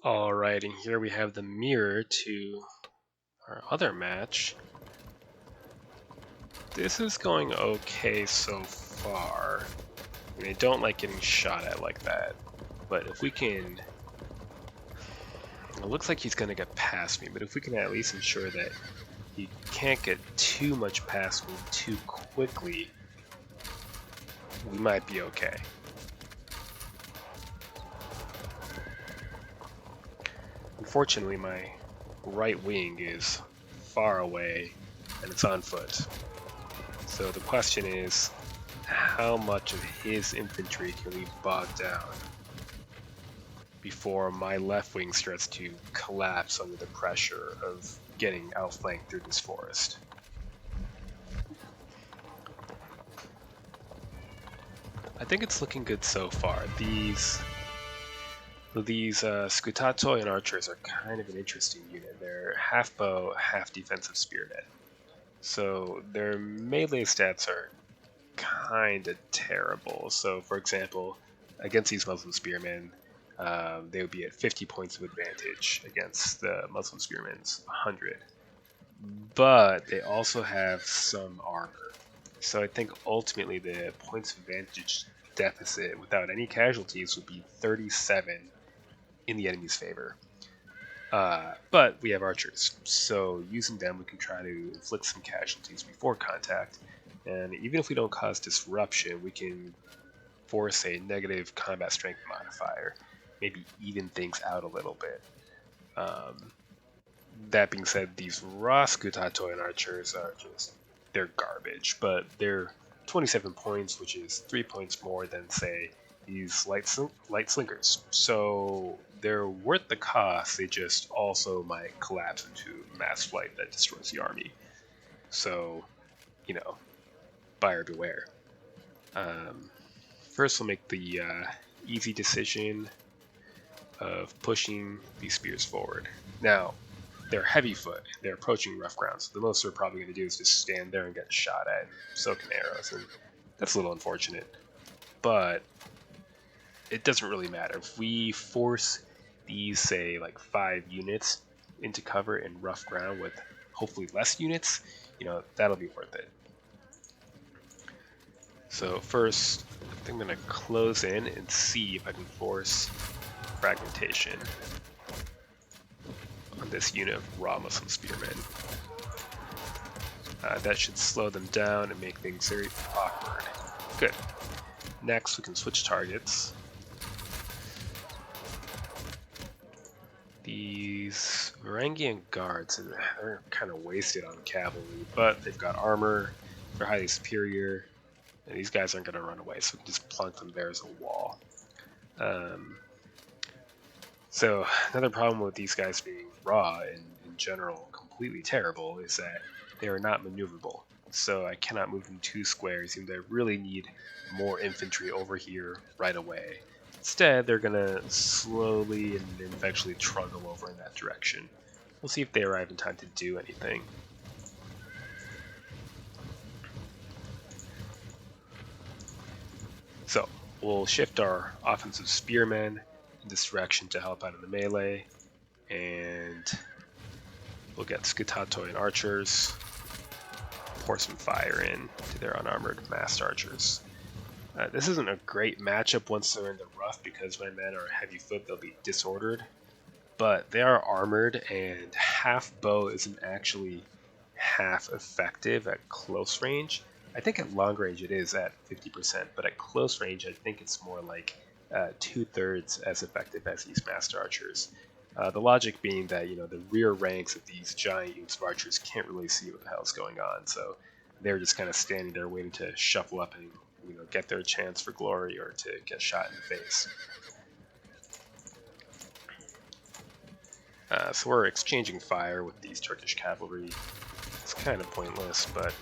Alright, and here we have the mirror to our other match. This is going okay so far. I mean, I don't like getting shot at like that, but if we can... It looks like he's going to get past me, but if we can at least ensure that he can't get too much past me too quickly, we might be okay. Unfortunately, my right wing is far away and it's on foot. So the question is, how much of his infantry can we bog down before my left wing starts to collapse under the pressure of getting outflanked through this forest? I think it's looking good so far. These Scutato and archers are kind of an interesting unit. They're half bow, half defensive spearmen. So their melee stats are kind of terrible. So for example, against these Muslim spearmen, they would be at 50 points of advantage against the Muslim spearmen's 100. But they also have some armor. So I think ultimately the points of advantage deficit without any casualties would be 37 in the enemy's favor. But we have archers, so using them we can try to inflict some casualties before contact, and even if we don't cause disruption, we can force a negative combat strength modifier, maybe even things out a little bit. That being said, these raw Scutatoan archers are they're garbage, but they're 27 points, which is 3 points more than, say, these light slingers. So they're worth the cost, they just also might collapse into mass flight that destroys the army. So, buyer beware. First we'll make the easy decision of pushing these spears forward. Now, they're heavy foot, they're approaching rough ground, so the most they're probably going to do is just stand there and get shot at and soak in arrows, and that's a little unfortunate. But it doesn't really matter. If we force these, say, like 5 units into cover in rough ground with hopefully less units, that'll be worth it. So first, I think I'm going to close in and see if I can force fragmentation on this unit of raw Muslim spearmen. That should slow them down and make things very awkward. Good. Next, we can switch targets. These Varangian guards are kind of wasted on cavalry, but they've got armor, they're highly superior, and these guys aren't going to run away, so we can just plunk them there as a wall. So another problem with these guys being raw and in general completely terrible is that they are not maneuverable. So I cannot move them 2 squares, and I really need more infantry over here right away. Instead, they're going to slowly and eventually trundle over in that direction. We'll see if they arrive in time to do anything. So we'll shift our offensive spearmen in this direction to help out in the melee, and we'll get Scutato and archers, pour some fire in to their unarmored massed archers. This isn't a great matchup once they're in the rough because my men are heavy foot, they'll be disordered, but they are armored, and half bow isn't actually half effective at close range. I think at long range it is at 50%, but at close range I think it's more like 2/3 as effective as these massed archers. The logic being that the rear ranks of these giant units of archers can't really see what the hell's going on, so they're just kind of standing there waiting to shuffle up and get their chance for glory or to get shot in the face. So we're exchanging fire with these Turkish cavalry. It's kind of pointless, but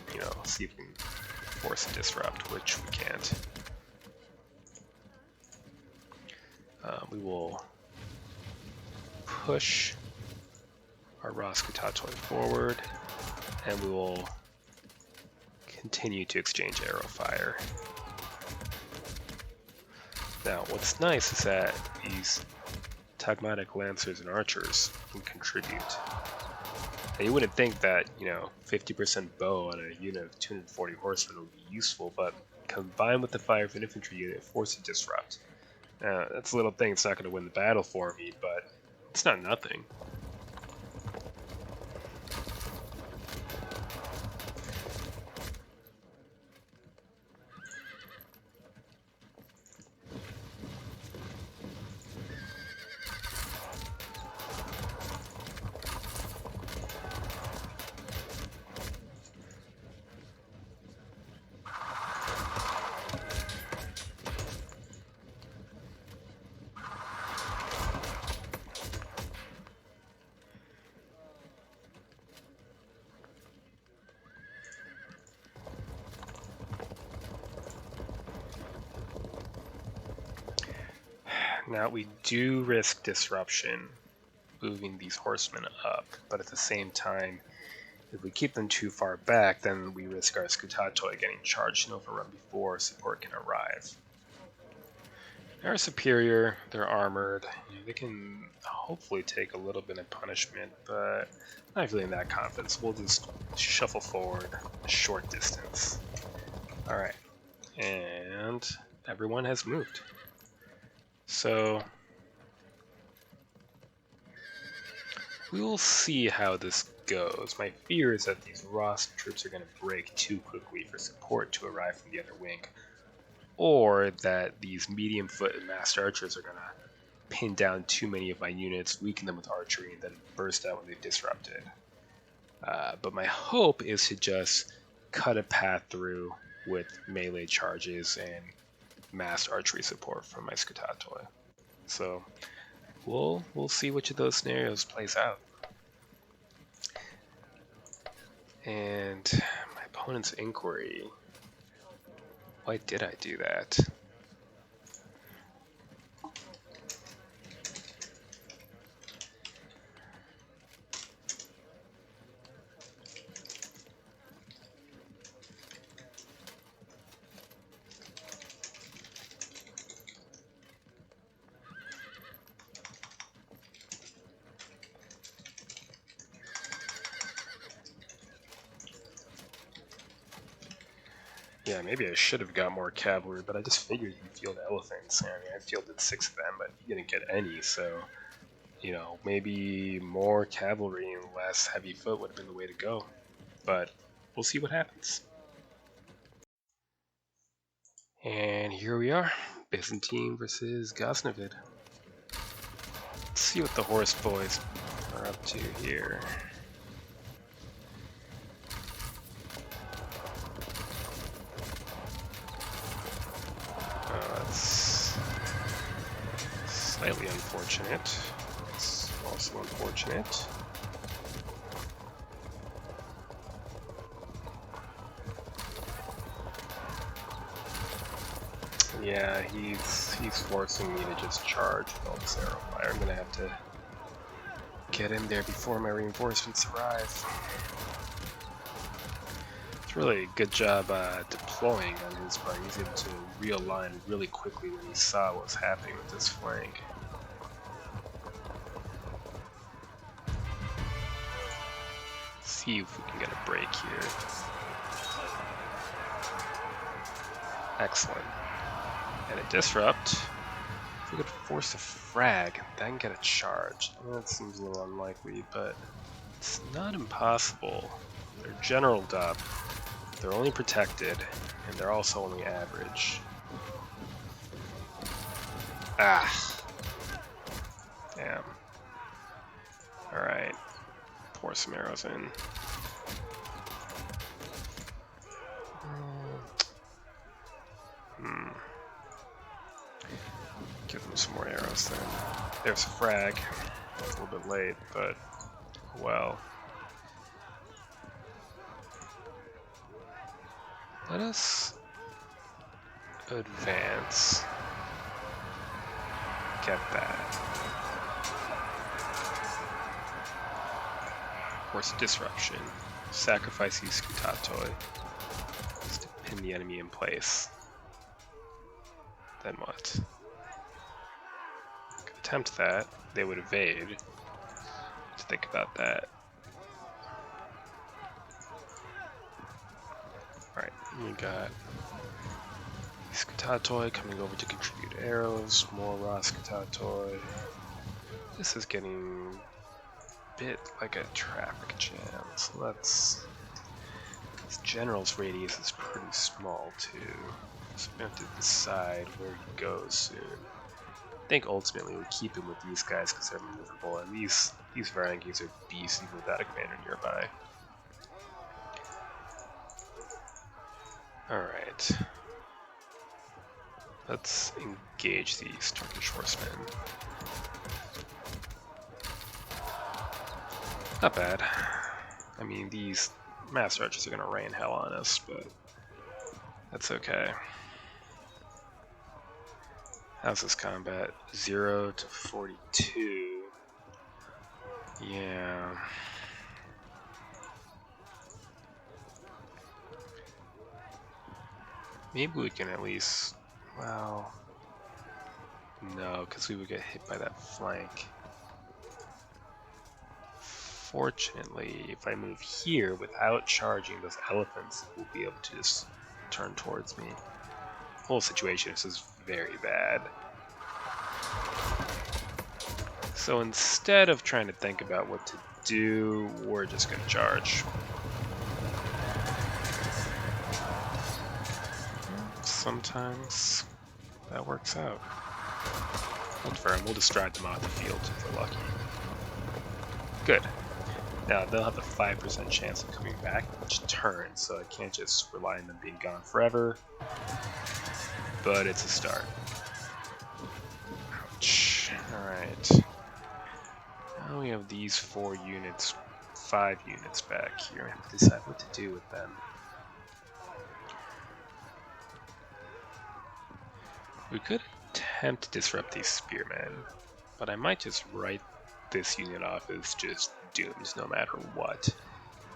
see if we can force a disrupt, which we can't. We will push our Scutato forward, and we will continue to exchange arrow fire. Now, what's nice is that these Tagmatic Lancers and Archers can contribute. Now, you wouldn't think that, 50% bow on a unit of 240 horsemen would be useful, but combined with the fire of an infantry unit, force a disrupt. That's a little thing, it's not going to win the battle for me, but it's not nothing. Now, we do risk disruption, moving these horsemen up, but at the same time, if we keep them too far back, then we risk our Scutatoi getting charged and overrun before support can arrive. They're superior, they're armored, they can hopefully take a little bit of punishment, but I'm not feeling that confident, so we'll just shuffle forward a short distance. Alright, and everyone has moved. So we will see how this goes. My fear is that these Ross troops are going to break too quickly for support to arrive from the other wing, or that these medium foot and massed archers are going to pin down too many of my units, weaken them with archery, and then burst out when they've disrupted. But my hope is to just cut a path through with melee charges and massed archery support from my Scutatoi. So we'll see which of those scenarios plays out. And my opponent's inquiry. Why did I do that? Yeah, maybe I should have got more cavalry, but I just figured you'd field elephants. I mean, I fielded 6 of them, but you didn't get any, so, maybe more cavalry and less heavy foot would have been the way to go. But we'll see what happens. And here we are, Byzantine versus Ghaznavid. Let's see what the horse boys are up to here. That's slightly unfortunate. It's also unfortunate. Yeah, he's forcing me to just charge with all this arrow fire. I'm gonna have to get in there before my reinforcements arrive. It's really a good job deploying on his part. He's able to realign really quickly when he saw what was happening with this flank. Let's see if we can get a break here. Excellent. And a disrupt. If we could force a frag, then get a charge. Well, that seems a little unlikely, but it's not impossible. They're generaled up, they're only protected, and they're also only average. Ah! Damn. Alright. Pour some arrows in. Give them some more arrows then. There's a frag. It's a little bit late, but well. Let us advance. Get that. Force disruption. Sacrifice these Scutatoi. Just to pin the enemy in place. Then what? attempt that, they would evade. To think about that. Alright, we got Skatatoi coming over to contribute arrows, more raw Skatatoi. This is getting a bit like a traffic jam, so let's... This general's radius is pretty small too, so we have to decide where he goes soon. I think ultimately we keep him with these guys because they're maneuverable, and these Varangis are beasts even without a commander nearby. Alright. Let's engage these Turkish horsemen. Not bad. I mean, these master archers are going to rain hell on us, but that's okay. How's this combat? 0 to 42. Yeah. Maybe we can at least... Well... No, because we would get hit by that flank. Fortunately, if I move here without charging those elephants, we'll be able to just turn towards me. The whole situation is just very bad. So instead of trying to think about what to do, we're just going to charge. Sometimes that works out. Hold firm, we'll just drive them off the field if we're lucky. Good. Now they'll have a 5% chance of coming back each turn, so I can't just rely on them being gone forever. But it's a start. Ouch. Alright. Now we have these 4 units, 5 units back here. I have to decide what to do with them. We could attempt to disrupt these spearmen, but I might just write this unit off as just doomed no matter what.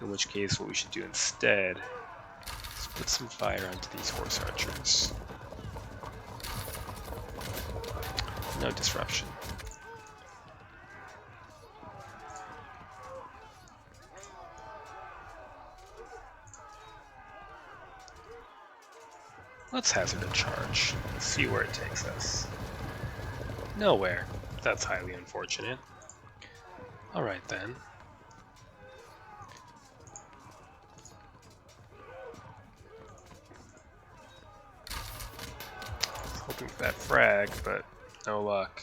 In which case, what we should do instead is put some fire onto these horse archers. No disruption. Let's hazard a charge. See where it takes us. Nowhere. That's highly unfortunate. Alright then. Hoping for that frag, but no luck.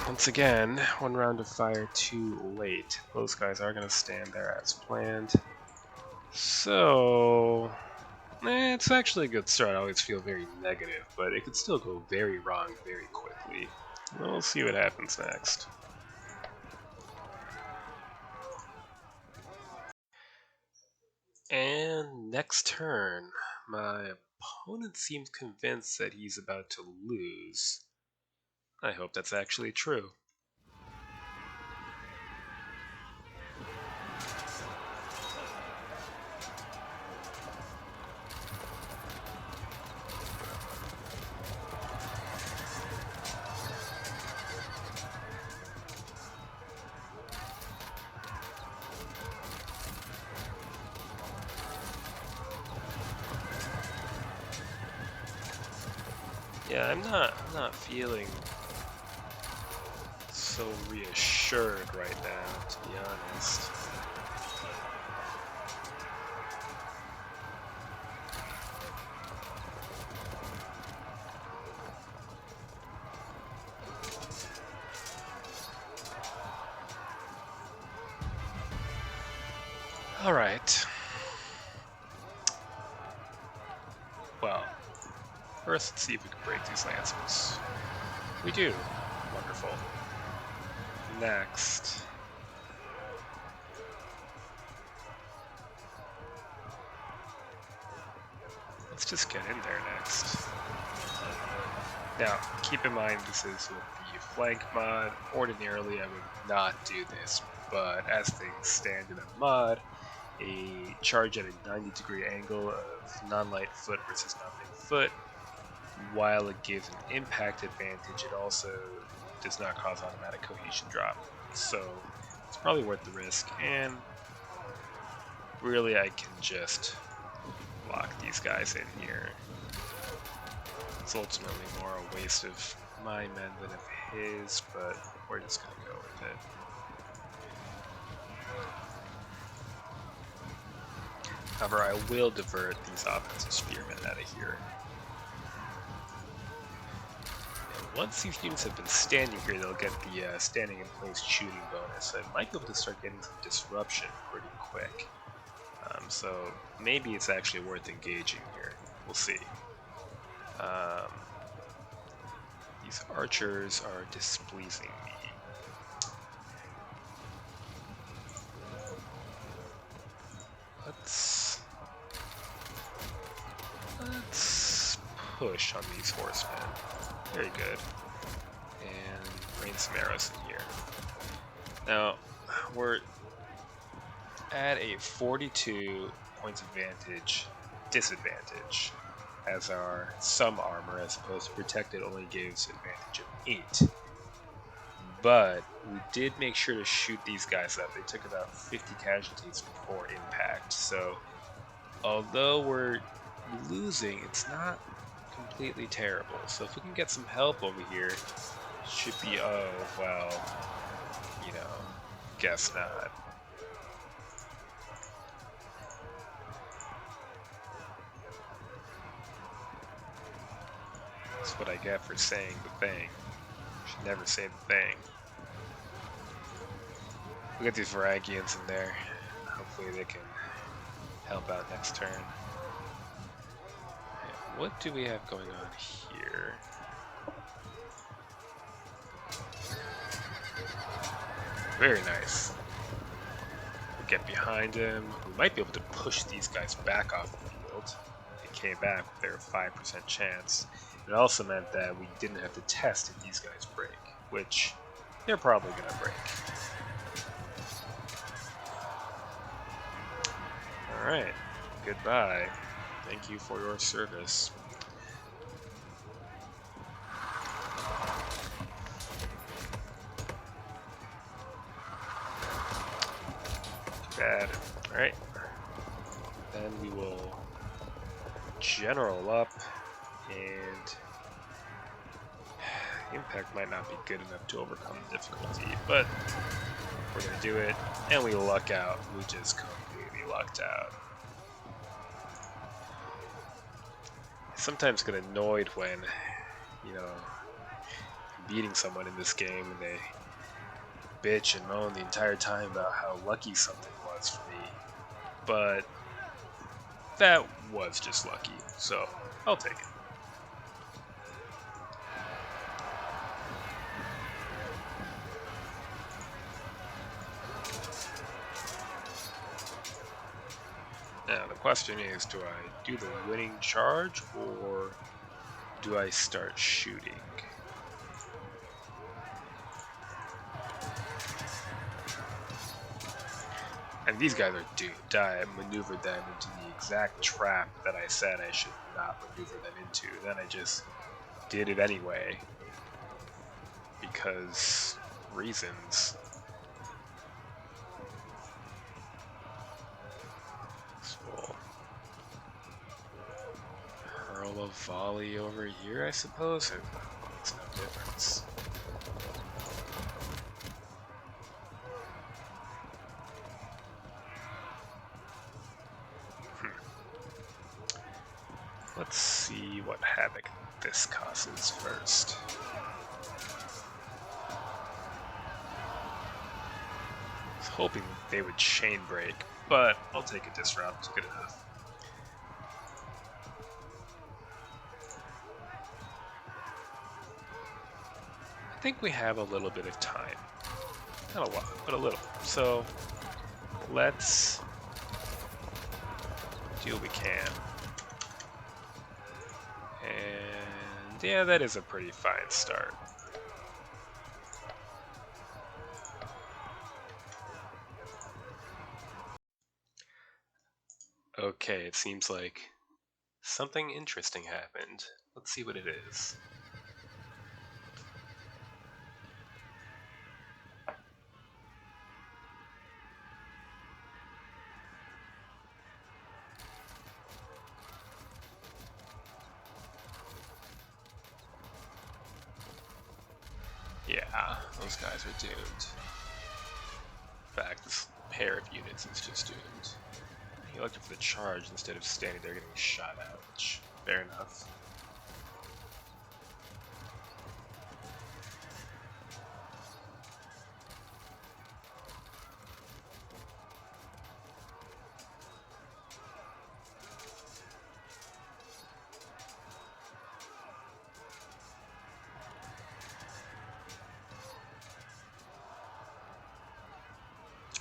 Once again, 1 round of fire too late. Those guys are going to stand there as planned. So... it's actually a good start. I always feel very negative, but it could still go very wrong very quickly. We'll see what happens next. And next turn, my opponent seems convinced that he's about to lose. I hope that's actually true. Yeah, I'm not feeling so reassured right now, to be honest. All right. Well, first let's see if we can break these lancers. We do. Wonderful. Next. Let's just get in there next. Now, keep in mind this is with the flank mod. Ordinarily I would not do this, but as things stand in a mod, a charge at a 90-degree angle of non-light foot versus non-light foot. While it gives an impact advantage, it also does not cause automatic cohesion drop. So it's probably worth the risk, and really I can just lock these guys in here. It's ultimately more a waste of my men than of his, but we're just going to go with it. However, I will divert these offensive spearmen out of here. And once these units have been standing here, they'll get the standing in place shooting bonus. I might be able to start getting some disruption pretty quick. So maybe it's actually worth engaging here. We'll see. These archers are displeasing me. Let's push on these horsemen. Very good. And rain some arrows in here. Now, we're at a 42 points disadvantage, as our some armor, as opposed to protected, only gives advantage of 8. But we did make sure to shoot these guys up. They took about 50 casualties before impact, so although we're losing, it's not completely terrible. So if we can get some help over here, it should be, oh, well, you know, guess not. That's what I get for saying the thing. Should never say the thing. We got these Varagians in there. Hopefully they can help out next turn. Yeah, what do we have going on here? Very nice. We get behind him. We might be able to push these guys back off the field. They came back with their 5% chance. It also meant that we didn't have to test if these guys break, which they're probably going to break. Alright, goodbye. Thank you for your service. Bad. Alright. Then we will general up, and impact might not be good enough to overcome the difficulty, but we're going to do it, and we luck out. We just completely lucked out. I sometimes get annoyed when, you know, I'm beating someone in this game and they bitch and moan the entire time about how lucky something was for me, but that was just lucky, so I'll take it. Now the question is, do I do the winning charge or do I start shooting? And these guys are doomed. I maneuvered them into the exact trap that I said I should not maneuver them into. Then I just did it anyway. Because reasons. So we'll hurl a volley over here, I suppose. It makes no difference. Let's see what havoc this causes first. I was hoping they would chain break, but I'll take a disrupt. Good enough. I think we have a little bit of time. Not a lot, but a little. So let's do what we can. And yeah, that is a pretty fine start. Okay, it seems like something interesting happened. Let's see what it is. Yeah, those guys are doomed. In fact, this pair of units is just doomed. He elected for the charge instead of standing there getting shot at, which, fair enough.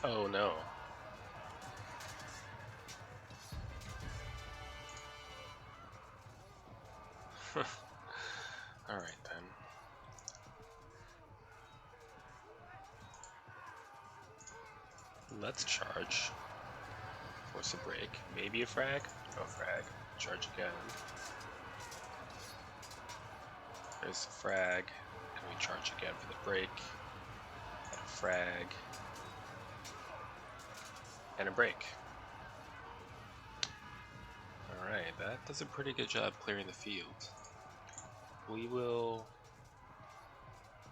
Oh no. Alright then. Let's charge. Force a break. Maybe a frag? No frag. Charge again. There's a frag. And we charge again for the break. And a frag. And a break. Alright, that does a pretty good job clearing the field. We will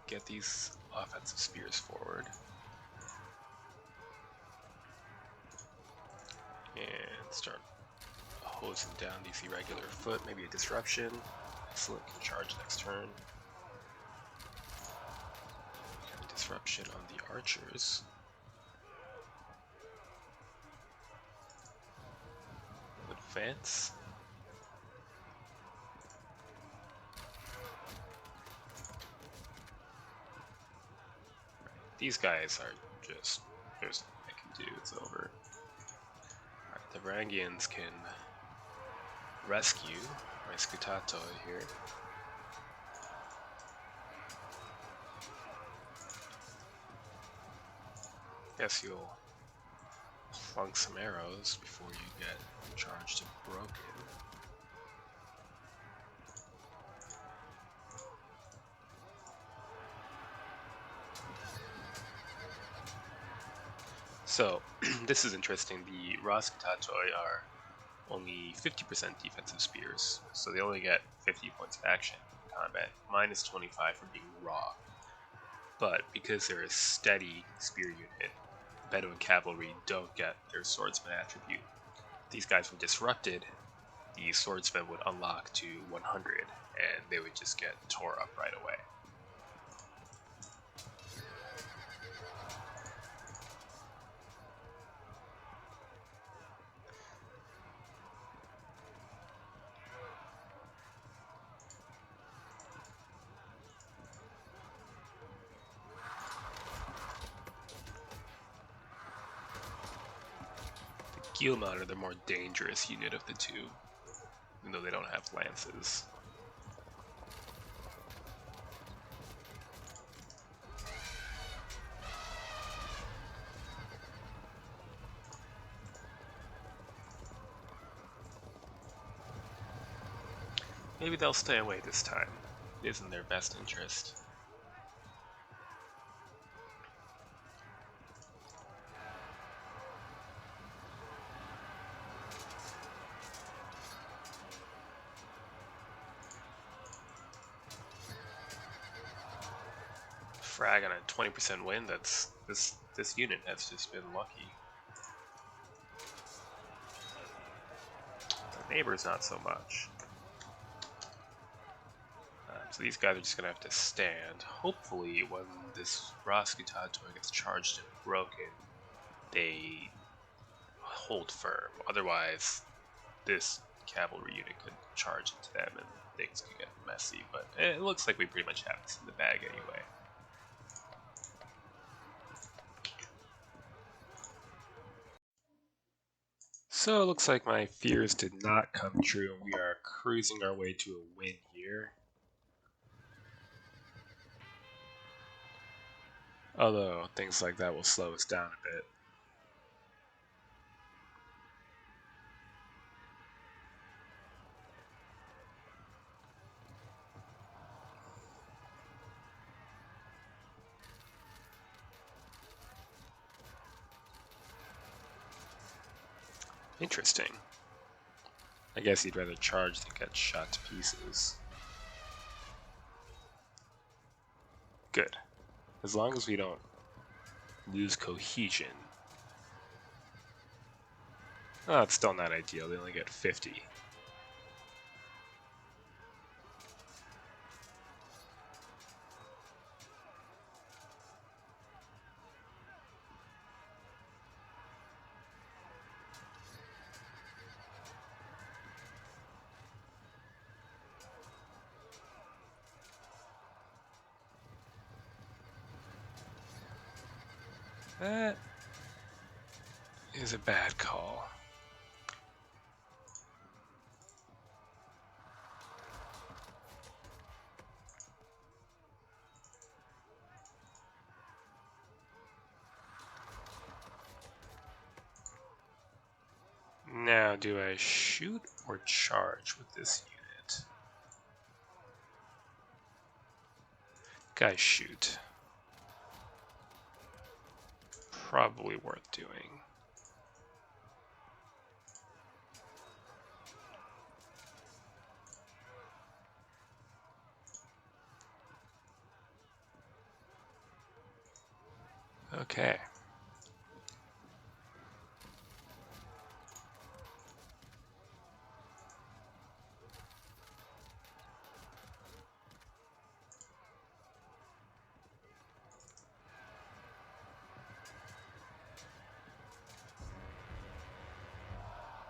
get these offensive spears forward. And start hosing down these irregular foot, maybe a disruption. Excellent, can charge next turn. And a disruption on the archers. Advance. These guys are just, there's nothing I can do, it's over. Alright, the Varangians can rescue my Scutato here. Guess you'll plunk some arrows before you get charged and broken. So, this is interesting. The raw Scutatoi are only 50% defensive spears, so they only get 50 points of action in combat, minus 25 for being raw. But because they're a steady spear unit, Bedouin cavalry don't get their swordsman attribute. If these guys were disrupted, the swordsman would unlock to 100, and they would just get tore up right away. Guillemot are the more dangerous unit of the two, even though they don't have lances. Maybe they'll stay away this time. It is in their best interest. Frag on a 20% win, that's this unit has just been lucky. The neighbors not so much. So these guys are just gonna have to stand. Hopefully when this Roskutato gets charged and broken, they hold firm. Otherwise, this cavalry unit could charge into them and things could get messy, but it looks like we pretty much have this in the bag anyway. So it looks like my fears did not come true, and we are cruising our way to a win here. Although things like that will slow us down a bit. Interesting. I guess he'd rather charge than get shot to pieces. Good. As long as we don't lose cohesion. Oh, it's still not ideal. They only get 50. That is a bad call. Now, do I shoot or charge with this unit? Guys, shoot. Probably worth doing. Okay.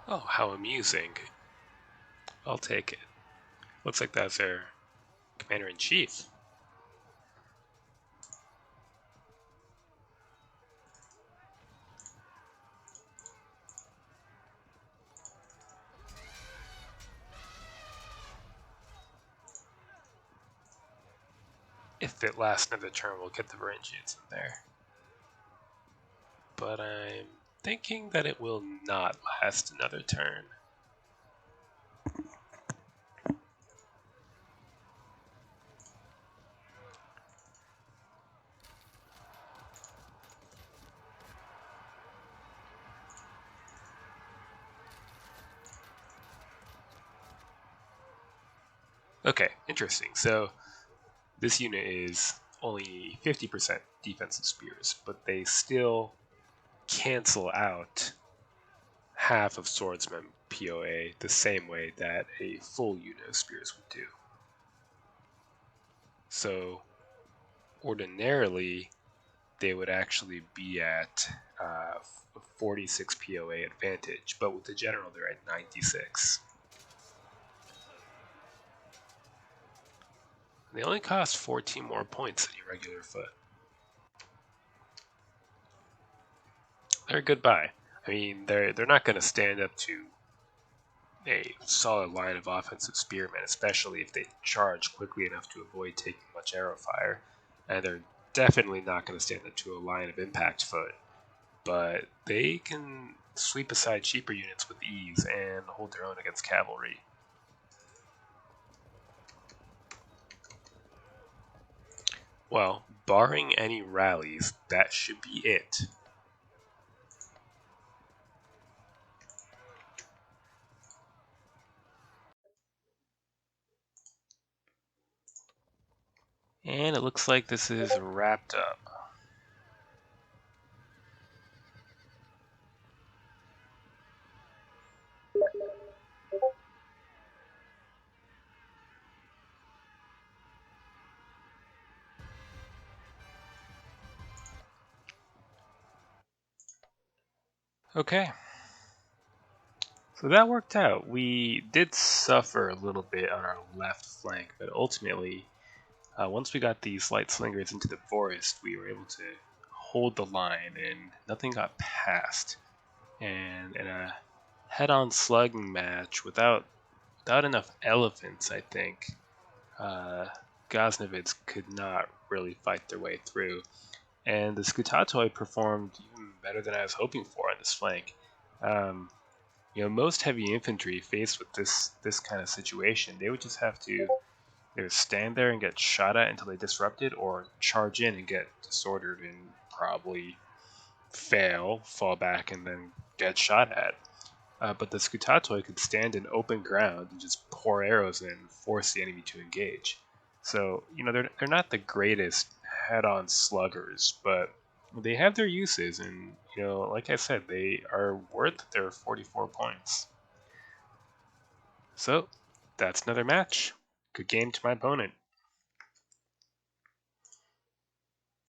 Oh, how amusing. I'll take it. Looks like that's our commander-in-chief. If it lasts another turn, we'll get the Varangians in there. But I'm thinking that it will not last another turn. Okay, interesting. So this unit is only 50% defensive spears, but they still cancel out half of swordsman POA the same way that a full unit of spears would do. So ordinarily, they would actually be at 46 POA advantage, but with the general, they're at 96. They only cost 14 more points than your regular foot. They're a good buy. I mean, they're not going to stand up to a solid line of offensive spearmen, especially if they charge quickly enough to avoid taking much arrow fire. And they're definitely not going to stand up to a line of impact foot. But they can sweep aside cheaper units with ease and hold their own against cavalry. Well, barring any rallies, that should be it. And it looks like this is wrapped up. Okay. So that worked out. We did suffer a little bit on our left flank, but ultimately, once we got these light slingers into the forest, we were able to hold the line and nothing got past. And in a head-on slugging match without enough elephants, I think, Ghaznavids could not really fight their way through. And the Skutatoi performed even better than I was hoping for on this flank. Most heavy infantry faced with this kind of situation, they would just have to either stand there and get shot at until they disrupted, or charge in and get disordered and probably fail, fall back, and then get shot at. But the Scutatoi could stand in open ground and just pour arrows in and force the enemy to engage. So, they're not the greatest head-on sluggers, but they have their uses, and, like I said, they are worth their 44 points. So, that's another match. Good game to my opponent.